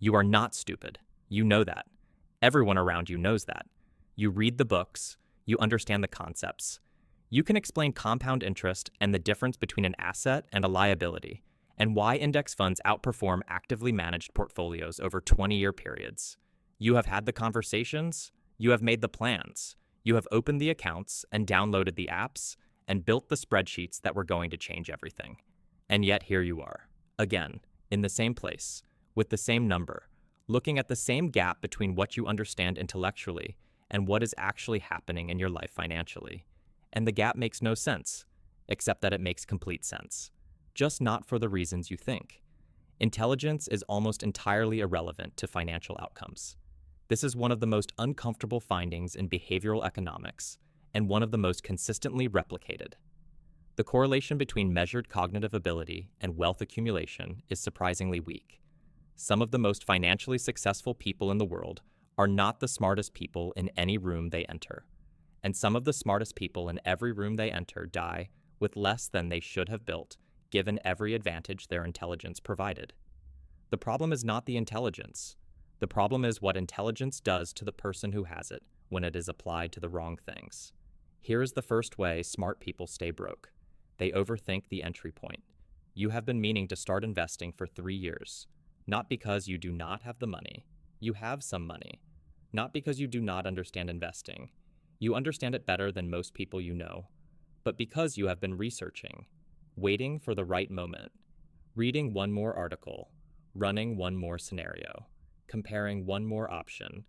You are not stupid. You know that. Everyone around you knows that. You read the books, you understand the concepts. You can explain compound interest and the difference between an asset and a liability, and why index funds outperform actively managed portfolios over 20-year periods. You have had the conversations, you have made the plans, you have opened the accounts and downloaded the apps and built the spreadsheets that were going to change everything. And yet here you are, again, in the same place, with the same number, looking at the same gap between what you understand intellectually and what is actually happening in your life financially. And the gap makes no sense, except that it makes complete sense. Just not for the reasons you think. Intelligence is almost entirely irrelevant to financial outcomes. This is one of the most uncomfortable findings in behavioral economics, and one of the most consistently replicated. The correlation between measured cognitive ability and wealth accumulation is surprisingly weak. Some of the most financially successful people in the world are not the smartest people in any room they enter. And some of the smartest people in every room they enter die with less than they should have built, given every advantage their intelligence provided. The problem is not the intelligence. The problem is what intelligence does to the person who has it when it is applied to the wrong things. Here is the first way smart people stay broke. They overthink the entry point. You have been meaning to start investing for 3 years. Not because you do not have the money. You have some money. Not because you do not understand investing. You understand it better than most people you know. But because you have been researching, waiting for the right moment, reading one more article, running one more scenario, comparing one more option,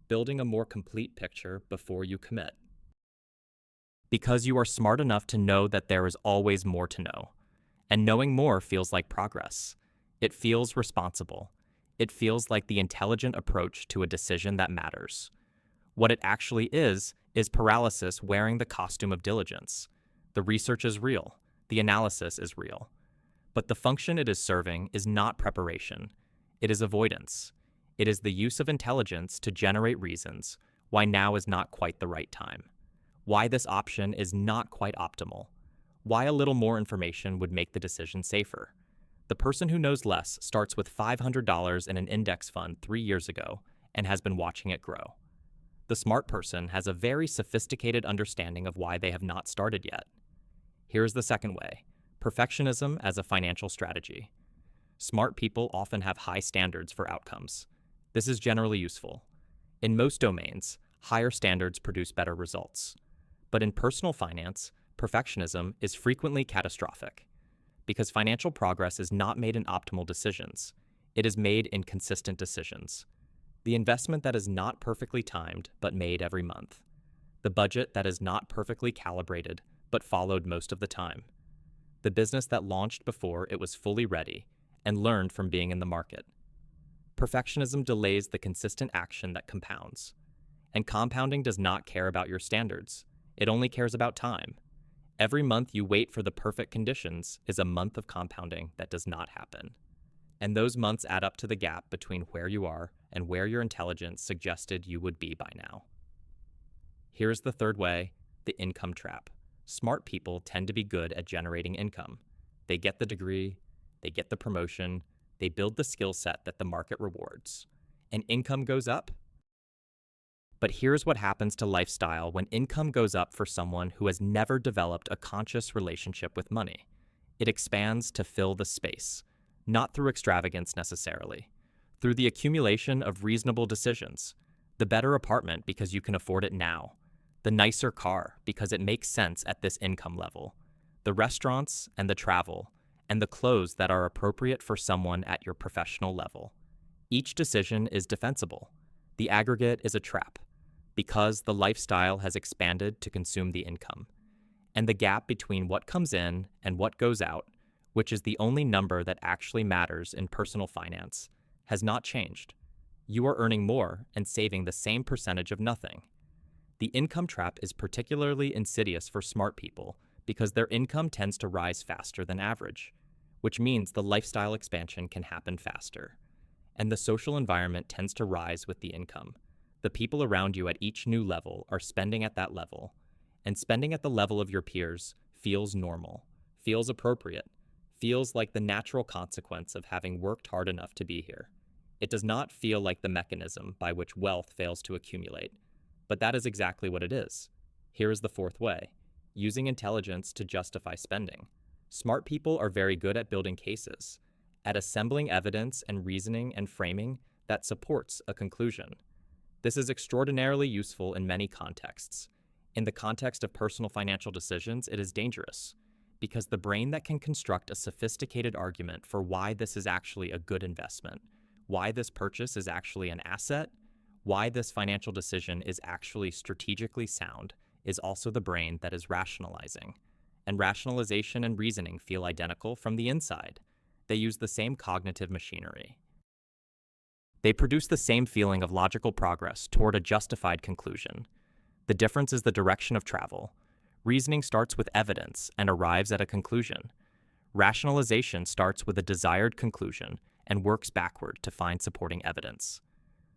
building a more complete picture before you commit. Because you are smart enough to know that there is always more to know. And knowing more feels like progress. It feels responsible. It feels like the intelligent approach to a decision that matters. What it actually is paralysis wearing the costume of diligence. The research is real. The analysis is real. But the function it is serving is not preparation. It is avoidance. It is the use of intelligence to generate reasons why now is not quite the right time. Why this option is not quite optimal. Why a little more information would make the decision safer. The person who knows less starts with $500 in an index fund 3 years ago and has been watching it grow. The smart person has a very sophisticated understanding of why they have not started yet. Here's the second way: perfectionism as a financial strategy. Smart people often have high standards for outcomes. This is generally useful. In most domains, higher standards produce better results. But in personal finance, perfectionism is frequently catastrophic. Because financial progress is not made in optimal decisions. It is made in consistent decisions. The investment that is not perfectly timed but made every month. The budget that is not perfectly calibrated but followed most of the time. The business that launched before it was fully ready and learned from being in the market. Perfectionism delays the consistent action that compounds. And compounding does not care about your standards. It only cares about time. Every month you wait for the perfect conditions is a month of compounding that does not happen. And those months add up to the gap between where you are and where your intelligence suggested you would be by now. Here's the third way: the income trap. Smart people tend to be good at generating income. They get the degree, they get the promotion, they build the skill set that the market rewards. And income goes up. But here's what happens to lifestyle when income goes up for someone who has never developed a conscious relationship with money. It expands to fill the space, not through extravagance necessarily, through the accumulation of reasonable decisions. The better apartment because you can afford it now. The nicer car because it makes sense at this income level. The restaurants and the travel and the clothes that are appropriate for someone at your professional level. Each decision is defensible. The aggregate is a trap, because the lifestyle has expanded to consume the income. And the gap between what comes in and what goes out, which is the only number that actually matters in personal finance, has not changed. You are earning more and saving the same percentage of nothing. The income trap is particularly insidious for smart people because their income tends to rise faster than average, which means the lifestyle expansion can happen faster. And the social environment tends to rise with the income. The people around you at each new level are spending at that level, and spending at the level of your peers feels normal, feels appropriate, feels like the natural consequence of having worked hard enough to be here. It does not feel like the mechanism by which wealth fails to accumulate, but that is exactly what it is. Here is the fourth way: using intelligence to justify spending. Smart people are very good at building cases, at assembling evidence and reasoning and framing that supports a conclusion. This is extraordinarily useful in many contexts. In the context of personal financial decisions, it is dangerous, because the brain that can construct a sophisticated argument for why this is actually a good investment, why this purchase is actually an asset, why this financial decision is actually strategically sound, is also the brain that is rationalizing. And rationalization and reasoning feel identical from the inside. They use the same cognitive machinery. They produce the same feeling of logical progress toward a justified conclusion. The difference is the direction of travel. Reasoning starts with evidence and arrives at a conclusion. Rationalization starts with a desired conclusion and works backward to find supporting evidence.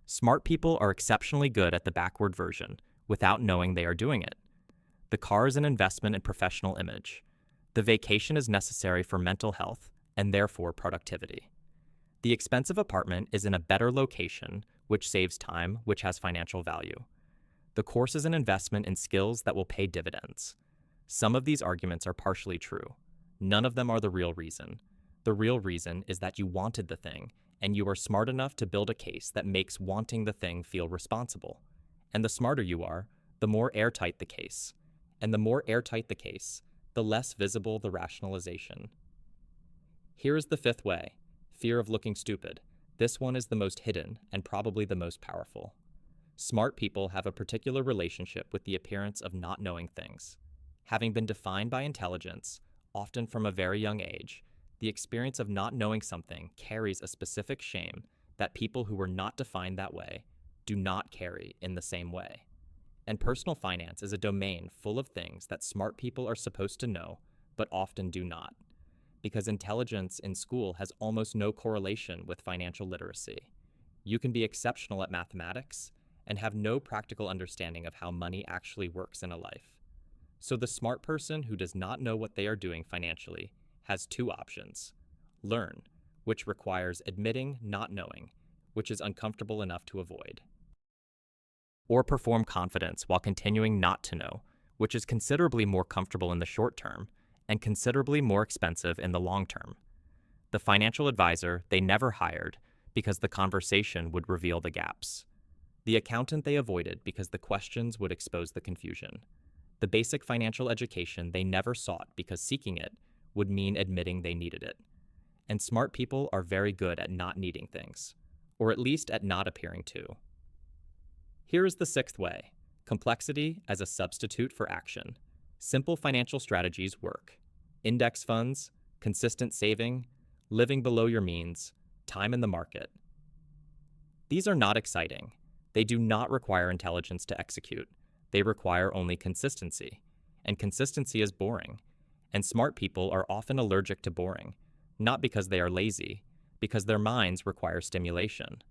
Smart people are exceptionally good at the backward version without knowing they are doing it. The car is an investment in professional image. The vacation is necessary for mental health and therefore productivity. The expensive apartment is in a better location, which saves time, which has financial value. The course is an investment in skills that will pay dividends. Some of these arguments are partially true. None of them are the real reason. The real reason is that you wanted the thing, and you are smart enough to build a case that makes wanting the thing feel responsible. And the smarter you are, the more airtight the case. And the more airtight the case, the less visible the rationalization. Here is the fifth way: fear of looking stupid. This one is the most hidden and probably the most powerful. Smart people have a particular relationship with the appearance of not knowing things. Having been defined by intelligence, often from a very young age, the experience of not knowing something carries a specific shame that people who were not defined that way do not carry in the same way. And personal finance is a domain full of things that smart people are supposed to know, but often do not, because intelligence in school has almost no correlation with financial literacy. You can be exceptional at mathematics and have no practical understanding of how money actually works in a life. So the smart person who does not know what they are doing financially has two options: learn, which requires admitting not knowing, which is uncomfortable enough to avoid, or perform confidence while continuing not to know, which is considerably more comfortable in the short term and considerably more expensive in the long term. The financial advisor they never hired because the conversation would reveal the gaps. The accountant they avoided because the questions would expose the confusion. The basic financial education they never sought because seeking it would mean admitting they needed it. And smart people are very good at not needing things, or at least at not appearing to. Here is the sixth way: complexity as a substitute for action. Simple financial strategies work. Index funds, consistent saving, living below your means, time in the market. These are not exciting. They do not require intelligence to execute. They require only consistency. And consistency is boring. And smart people are often allergic to boring, not because they are lazy, because their minds require stimulation.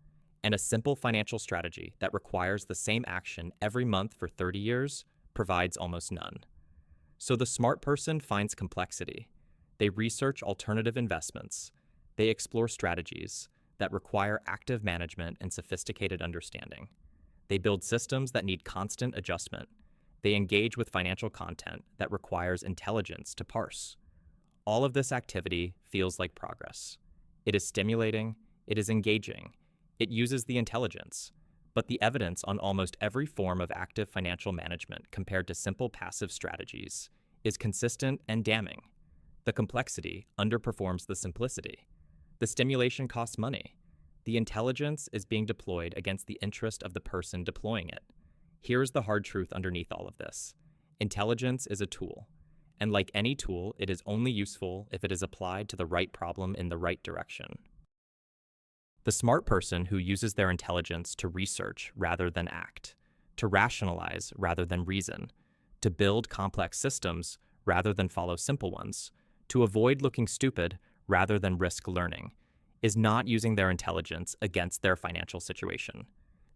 And a simple financial strategy that requires the same action every month for 30 years provides almost none. So the smart person finds complexity. They research alternative investments. They explore strategies that require active management and sophisticated understanding. They build systems that need constant adjustment. They engage with financial content that requires intelligence to parse. All of this activity feels like progress. It is stimulating, it is engaging, it uses the intelligence, but the evidence on almost every form of active financial management compared to simple passive strategies is consistent and damning. The complexity underperforms the simplicity. The stimulation costs money. The intelligence is being deployed against the interest of the person deploying it. Here's the hard truth underneath all of this: intelligence is a tool, and like any tool, it is only useful if it is applied to the right problem in the right direction. The smart person who uses their intelligence to research rather than act, to rationalize rather than reason, to build complex systems rather than follow simple ones, to avoid looking stupid rather than risk learning, is not using their intelligence against their financial situation.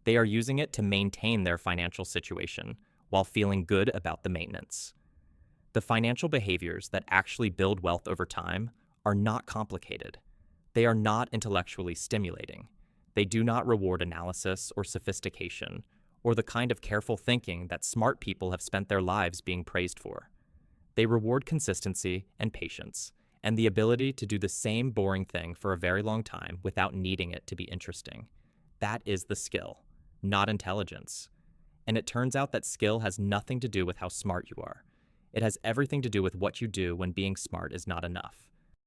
They are using it to maintain their financial situation while feeling good about the maintenance. The financial behaviors that actually build wealth over time are not complicated. They are not intellectually stimulating. They do not reward analysis or sophistication, or the kind of careful thinking that smart people have spent their lives being praised for. They reward consistency and patience, and the ability to do the same boring thing for a very long time without needing it to be interesting. That is the skill, not intelligence. And it turns out that skill has nothing to do with how smart you are. It has everything to do with what you do when being smart is not enough.